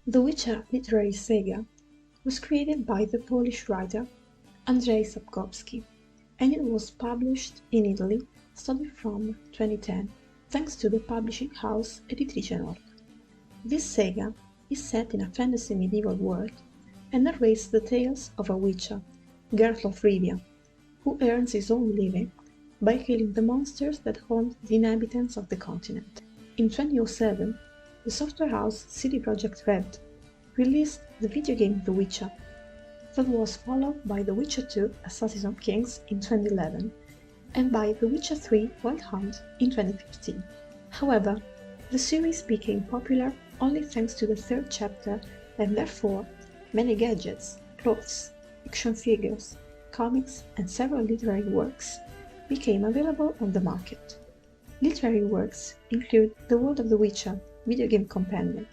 The Witcher literary saga was created by the Polish writer Andrzej Sapkowski, and it was published in Italy starting from 2010, thanks to the publishing house Editrice Nord. This saga is set in a fantasy medieval world and narrates the tales of a witcher, Geralt of Rivia, who earns his own living by killing the monsters that haunt the inhabitants of the continent. In 2007, the software house CD Projekt Red released the video game The Witcher, that was followed by The Witcher 2 Assassins of Kings in 2011 and by The Witcher 3 Wild Hunt in 2015. However, the series became popular only thanks to the third chapter, and therefore many gadgets, clothes, action figures, comics and several literary works became available on the market. Literary works include The World of the Witcher Videogame Compendium,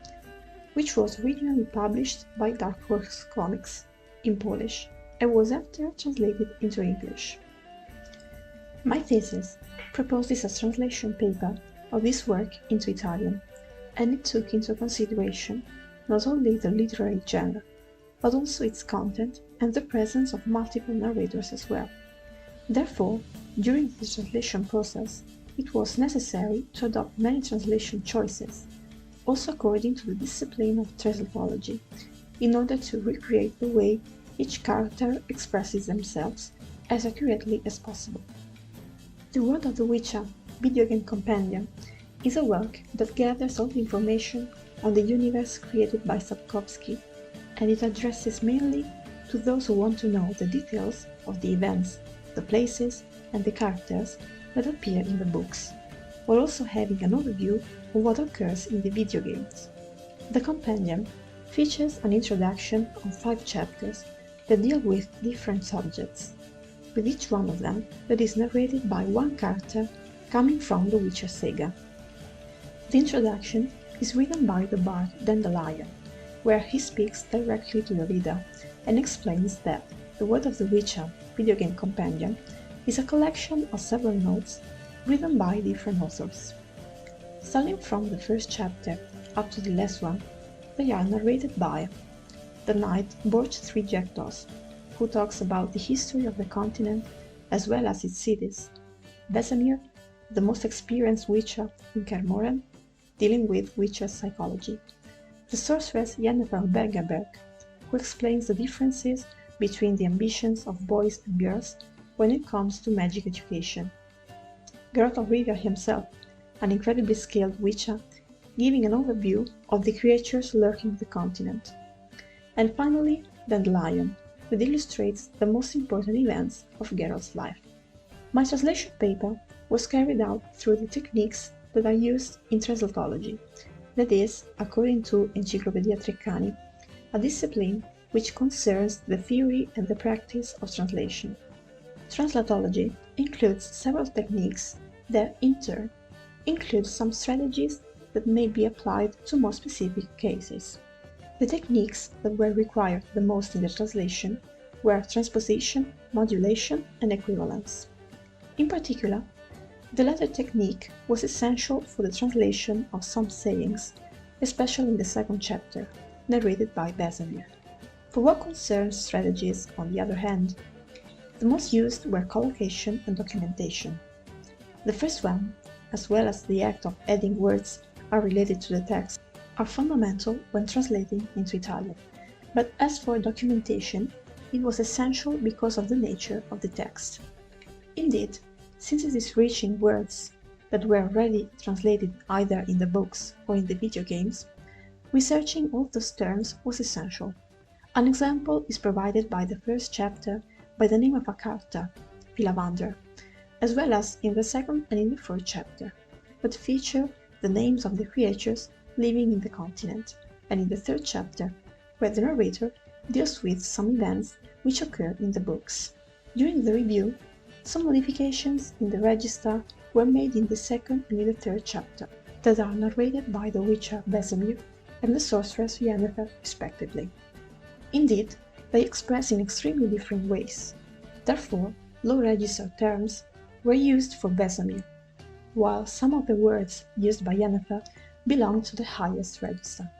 which was originally published by Dark Horse Comics in Polish and was after translated into English. My thesis proposes a translation paper of this work into Italian, and it took into consideration not only the literary genre, but also its content and the presence of multiple narrators as well. Therefore, during the translation process, it was necessary to adopt many translation choices, also according to the discipline of traduttology, in order to recreate the way each character expresses themselves as accurately as possible. The World of the Witcher Videogame Compendium is a work that gathers all the information on the universe created by Sapkowski, and it addresses mainly to those who want to know the details of the events, the places, and the characters that appear in the books, while also having an overview of what occurs in the video games. The compendium features an introduction of 5 chapters that deal with different subjects, with each one of them that is narrated by one character coming from the Witcher saga. The introduction is written by the bard Dandelion, where he speaks directly to the reader and explains that The World of the Witcher Videogame Compendium is a collection of several notes written by different authors. Starting from the first chapter up to the last one, they are narrated by the knight Borch Trijektos, who talks about the history of the continent as well as its cities, Vesemir, the most experienced witcher in Kermoren, dealing with witcher psychology, the sorceress Yennefer Bergaberg, who explains the differences between the ambitions of boys and girls when it comes to magic education, Geralt of Rivia himself, an incredibly skilled witcher, giving an overview of the creatures lurking the continent, and finally Dandelion, that illustrates the most important events of Geralt's life. My translation paper was carried out through the techniques that are used in traduttology, that is, according to Encyclopedia Treccani, a discipline which concerns the theory and the practice of translation. Translatology includes several techniques that, in turn, include some strategies that may be applied to more specific cases. The techniques that were required the most in the translation were transposition, modulation, and equivalence. In particular, the latter technique was essential for the translation of some sayings, especially in the second chapter, narrated by Vesemir. For what concerns strategies, on the other hand, the most used were collocation and documentation. The first one, as well as the act of adding words are related to the text, are fundamental when translating into Italian. But as for documentation, it was essential because of the nature of the text. Indeed, since it is rich in words that were already translated either in the books or in the video games, researching all those terms was essential. An example is provided by the first chapter by the name of a character, Vilavander, as well as in the second and in the third chapter, that feature the names of the creatures living in the continent, and in the third chapter, where the narrator deals with some events which occur in the books. During the review, some modifications in the register were made in the second and in the third chapter, that are narrated by the witcher Vesemir and the sorceress Yennefer respectively. Indeed, they express in extremely different ways. Therefore, low-register terms were used for Vesemir, while some of the words used by Yennefer belong to the highest register.